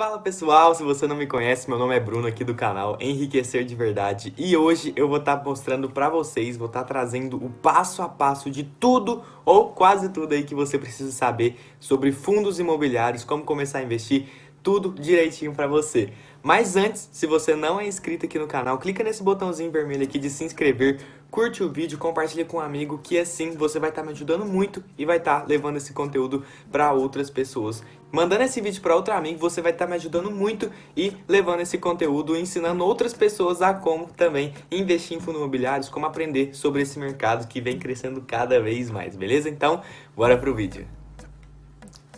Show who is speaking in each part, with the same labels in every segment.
Speaker 1: Fala pessoal, se você não me conhece, meu nome é Bruno aqui do canal Enriquecer de Verdade e hoje eu vou estar mostrando pra vocês, vou estar trazendo o passo a passo de tudo ou quase tudo aí que você precisa saber sobre fundos imobiliários, como começar a investir, tudo direitinho pra você. Mas antes, se você não é inscrito aqui no canal, clica nesse botãozinho vermelho aqui de se inscrever, curte o vídeo, compartilha com um amigo que assim você vai estar me ajudando muito e vai estar levando esse conteúdo para outras pessoas. Mandando esse vídeo para outro amigo, você vai estar me ajudando muito e levando esse conteúdo, ensinando outras pessoas a como também investir em fundos imobiliários, como aprender sobre esse mercado que vem crescendo cada vez mais, beleza? Então, bora pro vídeo.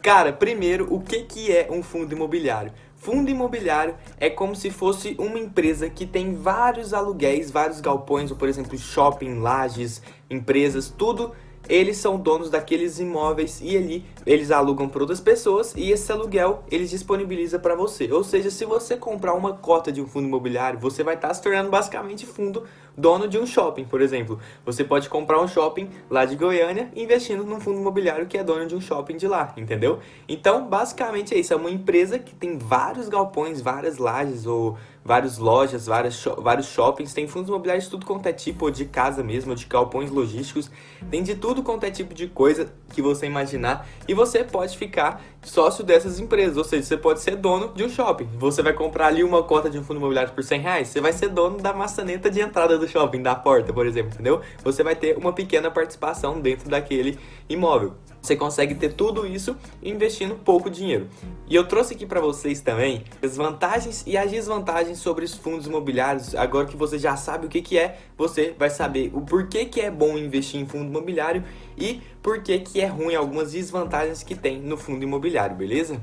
Speaker 1: Cara, primeiro, o que é um fundo imobiliário? Fundo imobiliário é como se fosse uma empresa que tem vários aluguéis, vários galpões, ou por exemplo, shopping, lajes, empresas, tudo. Eles são donos daqueles imóveis e ali eles alugam para outras pessoas e esse aluguel eles disponibilizam para você. Ou seja, se você comprar uma cota de um fundo imobiliário, você vai estar se tornando basicamente fundo dono de um shopping, por exemplo. Você pode comprar um shopping lá de Goiânia investindo num fundo imobiliário que é dono de um shopping de lá, entendeu? Então, basicamente é isso. É uma empresa que tem vários galpões, várias lajes ou várias lojas, vários shoppings, tem fundos imobiliários de tudo quanto é tipo, ou de casa mesmo, ou de galpões logísticos, tem de tudo quanto é tipo de coisa que você imaginar e você pode ficar sócio dessas empresas, ou seja, você pode ser dono de um shopping. Você vai comprar ali uma cota de um fundo imobiliário por R$ 100, você vai ser dono da maçaneta de entrada do shopping, da porta, por exemplo, entendeu? Você vai ter uma pequena participação dentro daquele imóvel. Você consegue ter tudo isso investindo pouco dinheiro. E eu trouxe aqui para vocês também as vantagens e as desvantagens sobre os fundos imobiliários. Agora que você já sabe o que é, você vai saber o porquê que é bom investir em fundo imobiliário e porquê que é ruim algumas desvantagens que tem no fundo imobiliário, beleza?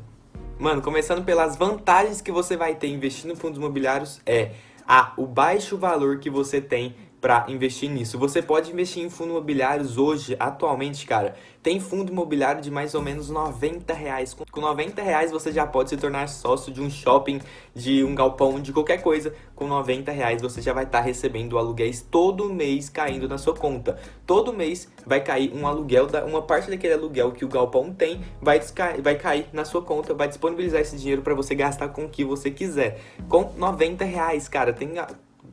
Speaker 1: Mano, começando pelas vantagens que você vai ter investindo em fundos imobiliários o baixo valor que você tem para investir nisso. Você pode investir em fundos imobiliários hoje, atualmente, cara. Tem fundo imobiliário de mais ou menos R$ 90. Com R$ 90 você já pode se tornar sócio de um shopping, de um galpão, de qualquer coisa. Com R$ 90 você já vai estar recebendo aluguéis todo mês caindo na sua conta. Todo mês vai cair um aluguel, uma parte daquele aluguel que o galpão tem vai cair na sua conta, vai disponibilizar esse dinheiro para você gastar com o que você quiser. Com R$ 90, cara,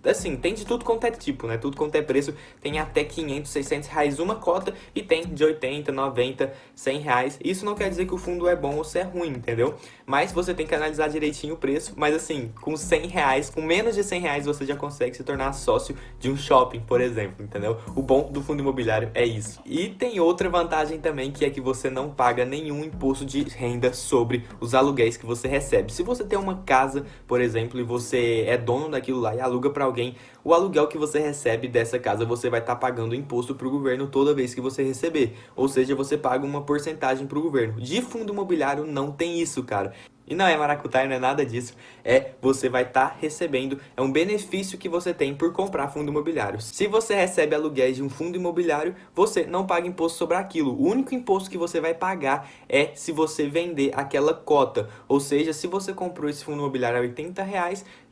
Speaker 1: assim, tem de tudo quanto é tipo, né? Tudo quanto é preço. Tem até R$ 500, R$ 600 uma cota e tem de 80, 90, R$ 100. Isso não quer dizer que o fundo é bom ou se é ruim, entendeu? Mas você tem que analisar direitinho o preço. Mas assim, com R$ 100, com menos de R$ 100 você já consegue se tornar sócio de um shopping, por exemplo, entendeu? O bom do fundo imobiliário é isso. E tem outra vantagem também, que é que você não paga nenhum imposto de renda sobre os aluguéis que você recebe. Se você tem uma casa, por exemplo, e você é dono daquilo lá e aluga para alguém, o aluguel que você recebe dessa casa você vai estar pagando imposto para o governo toda vez que você receber, ou seja, você paga uma porcentagem para o governo. De fundo imobiliário não tem isso, cara. E não é maracutaia, não é nada disso. Você vai estar recebendo, é um benefício que você tem por comprar fundo imobiliário. Se você recebe aluguéis de um fundo imobiliário, você não paga imposto sobre aquilo. O único imposto que você vai pagar é se você vender aquela cota. Ou seja, se você comprou esse fundo imobiliário a R$ 80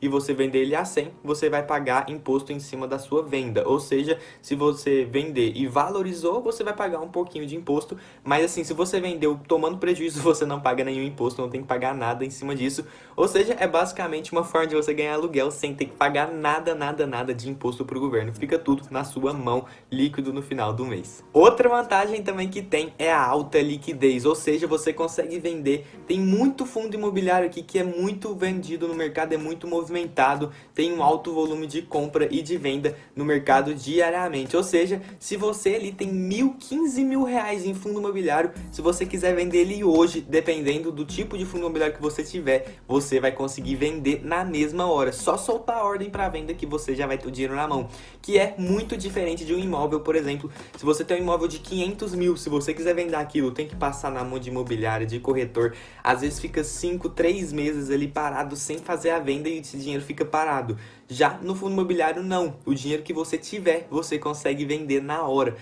Speaker 1: e você vender ele a 100, você vai pagar imposto em cima da sua venda. Ou seja, se você vender e valorizou, você vai pagar um pouquinho de imposto. Mas assim, se você vendeu tomando prejuízo, você não paga nenhum imposto, não tem que pagar nada em cima disso. Ou seja, é basicamente uma forma de você ganhar aluguel sem ter que pagar nada de imposto pro governo. Fica tudo na sua mão, líquido no final do mês. Outra vantagem também que tem é a alta liquidez, ou seja, você consegue vender. Tem muito fundo imobiliário aqui que é muito vendido no mercado, é muito movimentado, tem um alto volume de compra e de venda no mercado diariamente. Ou seja, se você ali tem R$ 15.000 em fundo imobiliário, se você quiser vender ele hoje, dependendo do tipo de fundo imobiliário que você tiver, você vai conseguir vender na mesma hora. Só soltar a ordem para venda que você já vai ter o dinheiro na mão, que é muito diferente de um imóvel, por exemplo. Se você tem um imóvel de 500 mil, se você quiser vender aquilo, tem que passar na mão de imobiliária, de corretor. Às vezes fica 5, 3 meses ali parado sem fazer a venda e esse dinheiro fica parado. Já no fundo imobiliário, não. O dinheiro que você tiver, você consegue vender na hora.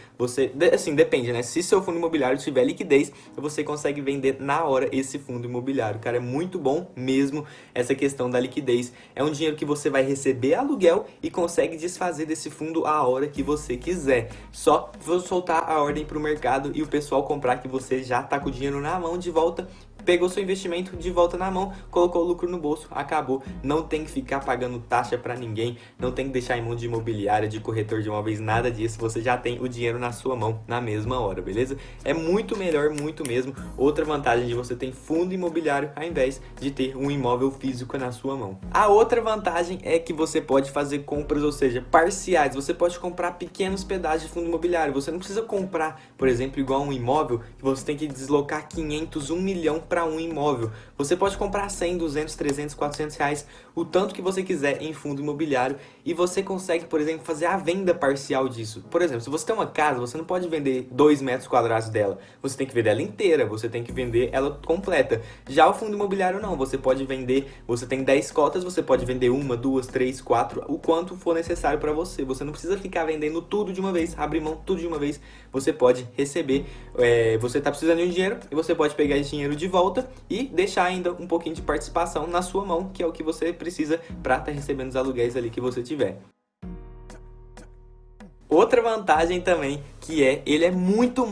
Speaker 1: Assim, depende, né? Se seu fundo imobiliário tiver liquidez, você consegue vender na hora esse fundo imobiliário. Cara, é muito bom mesmo essa questão da liquidez. É um dinheiro que você vai receber aluguel e consegue desfazer desse fundo a hora que você quiser. Só vou soltar a ordem para o mercado e o pessoal comprar, que você já tá com o dinheiro na mão de volta pegou seu investimento de volta na mão, colocou o lucro no bolso, acabou. Não tem que ficar pagando taxa para ninguém, não tem que deixar em mão de imobiliária, de corretor de imóveis, nada disso. Você já tem o dinheiro na sua mão na mesma hora, beleza? É muito melhor, muito mesmo. Outra vantagem de você ter fundo imobiliário ao invés de ter um imóvel físico na sua mão. A outra vantagem é que você pode fazer compras, ou seja, parciais. Você pode comprar pequenos pedaços de fundo imobiliário. Você não precisa comprar, por exemplo, igual um imóvel, que você tem que deslocar 500, 1 milhão para um imóvel. Você pode comprar 100, 200, 300, 400 reais, o tanto que você quiser em fundo imobiliário, e você consegue, por exemplo, fazer a venda parcial disso. Por exemplo, se você tem uma casa, você não pode vender 2 metros quadrados dela. Você tem que vender ela inteira, você tem que vender ela completa. Já o fundo imobiliário não, você pode vender, você tem 10 cotas, você pode vender 1, 2, 3, 4, o quanto for necessário para você. Você não precisa ficar vendendo tudo de uma vez, abrir mão tudo de uma vez. Você pode receber, você está precisando de um dinheiro e você pode pegar esse dinheiro de volta e deixar ainda um pouquinho de participação na sua mão, que é o que você precisa para estar recebendo os aluguéis ali que você tiver. Outra vantagem também, que ele é muito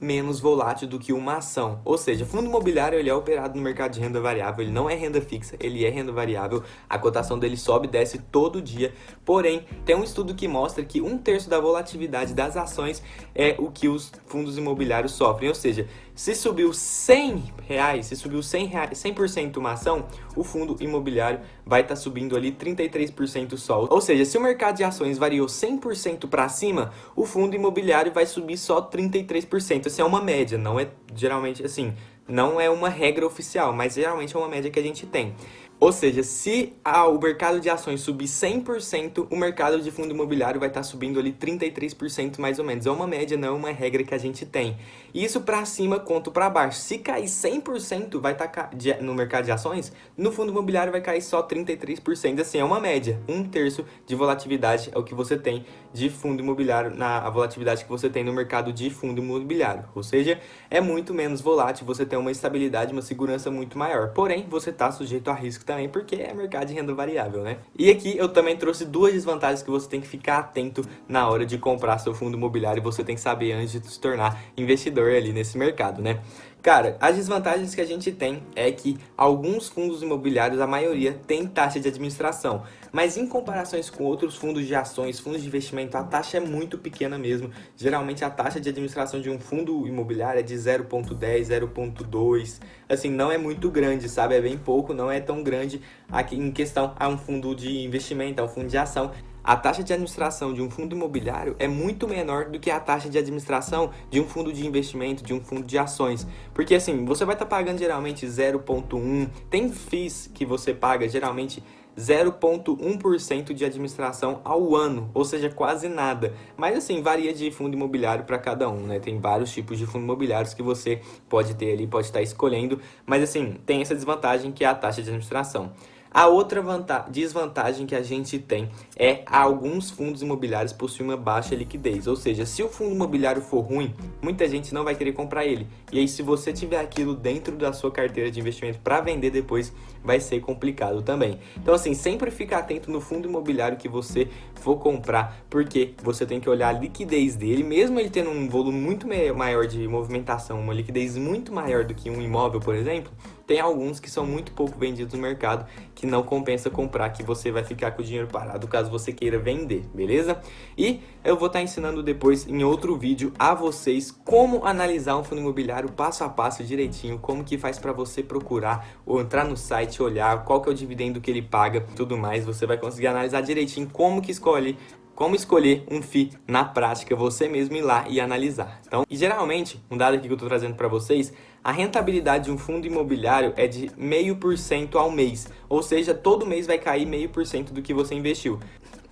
Speaker 1: menos volátil do que uma ação. Ou seja, fundo imobiliário ele é operado no mercado de renda variável, ele não é renda fixa, ele é renda variável. A cotação dele sobe e desce todo dia. Porém, tem um estudo que mostra que 1/3 da volatilidade das ações é o que os fundos imobiliários sofrem. Ou seja, se subiu 100 reais, se subiu 100% uma ação, o fundo imobiliário vai estar subindo ali 33% só. Ou seja, se o mercado de ações variou 100% para cima, o fundo imobiliário vai subir só 33%. Essa é uma média, não é geralmente assim, não é uma regra oficial, mas geralmente é uma média que a gente tem. Ou seja, se o mercado de ações subir 100%, o mercado de fundo imobiliário vai estar subindo ali 33% mais ou menos. É uma média, não é uma regra que a gente tem. Isso para cima quanto para baixo. Se cair 100% vai estar no mercado de ações, no fundo imobiliário vai cair só 33%. Assim, é uma média. 1/3 de volatilidade é o que você tem de fundo imobiliário, a volatilidade que você tem no mercado de fundo imobiliário. Ou seja, é muito menos volátil, você tem uma estabilidade, uma segurança muito maior. Porém, você está sujeito a risco também, porque é mercado de renda variável, né? E aqui eu também trouxe 2 desvantagens que você tem que ficar atento na hora de comprar seu fundo imobiliário e você tem que saber antes de se tornar investidor ali nesse mercado, né? Cara, as desvantagens que a gente tem é que alguns fundos imobiliários, a maioria, tem taxa de administração. Mas em comparações com outros fundos de ações, fundos de investimento, a taxa é muito pequena mesmo. Geralmente a taxa de administração de um fundo imobiliário é de 0,10, 0,2. Assim, não é muito grande, sabe? É bem pouco, não é tão grande aqui em questão a um fundo de investimento, a um fundo de ação. A taxa de administração de um fundo imobiliário é muito menor do que a taxa de administração de um fundo de investimento, de um fundo de ações. Porque assim, você vai estar pagando geralmente 0,1, tem FIIs que você paga geralmente 0,1% de administração ao ano, ou seja, quase nada. Mas assim, varia de fundo imobiliário para cada um, né? Tem vários tipos de fundos imobiliários que você pode ter ali, pode estar escolhendo, mas assim, tem essa desvantagem que é a taxa de administração. A outra desvantagem que a gente tem é alguns fundos imobiliários possuem uma baixa liquidez, ou seja, se o fundo imobiliário for ruim, muita gente não vai querer comprar ele. E aí, se você tiver aquilo dentro da sua carteira de investimento para vender depois, vai ser complicado também. Então, assim, sempre fica atento no fundo imobiliário que você for comprar, porque você tem que olhar a liquidez dele, mesmo ele tendo um volume muito maior de movimentação, uma liquidez muito maior do que um imóvel, por exemplo. Tem alguns que são muito pouco vendidos no mercado, que não compensa comprar, que você vai ficar com o dinheiro parado caso você queira vender, beleza? E eu vou estar ensinando depois em outro vídeo a vocês como analisar um fundo imobiliário passo a passo direitinho, como que faz para você procurar ou entrar no site, olhar qual que é o dividendo que ele paga, tudo mais. Você vai conseguir analisar direitinho como escolher um FII na prática, você mesmo ir lá e analisar. Então, e geralmente, um dado aqui que eu estou trazendo para vocês, a rentabilidade de um fundo imobiliário é de 0,5% ao mês, ou seja, todo mês vai cair 0,5% do que você investiu.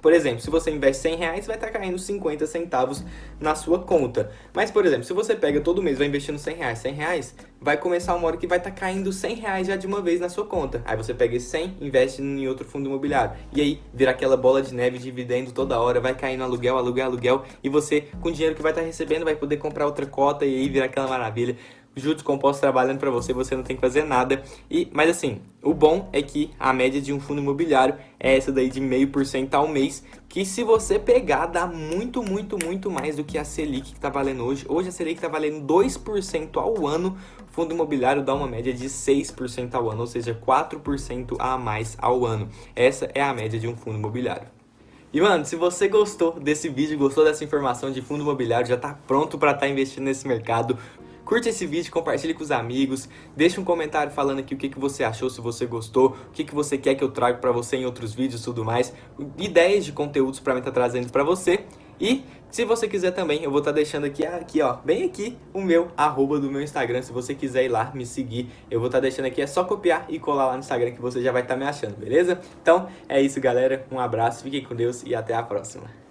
Speaker 1: Por exemplo, se você investe 100 reais, vai estar caindo 50 centavos na sua conta. Mas, por exemplo, se você pega todo mês, vai investindo 100 reais, vai começar uma hora que vai estar caindo 100 reais já de uma vez na sua conta. Aí você pega esse 100, investe em outro fundo imobiliário. E aí, vira aquela bola de neve, dividendo toda hora, vai caindo aluguel, e você, com o dinheiro que vai estar recebendo, vai poder comprar outra cota e aí vira aquela maravilha. juros compostos trabalhando para você, você não tem que fazer nada. Mas assim, o bom é que a média de um fundo imobiliário é essa daí de 0,5% ao mês, que se você pegar dá muito, muito, muito mais do que a Selic que está valendo hoje. Hoje a Selic está valendo 2% ao ano, o fundo imobiliário dá uma média de 6% ao ano, ou seja, 4% a mais ao ano. Essa é a média de um fundo imobiliário. E mano, se você gostou desse vídeo, gostou dessa informação de fundo imobiliário, já tá pronto para estar investindo nesse mercado, curte esse vídeo, compartilhe com os amigos, deixa um comentário falando aqui o que você achou, se você gostou, o que você quer que eu traga para você em outros vídeos e tudo mais, ideias de conteúdos para mim estar trazendo para você. E se você quiser também, eu vou estar deixando aqui ó, bem aqui o meu arroba do meu Instagram. Se você quiser ir lá me seguir, eu vou estar deixando aqui, é só copiar e colar lá no Instagram que você já vai estar me achando, beleza? Então é isso, galera, um abraço, fiquem com Deus e até a próxima.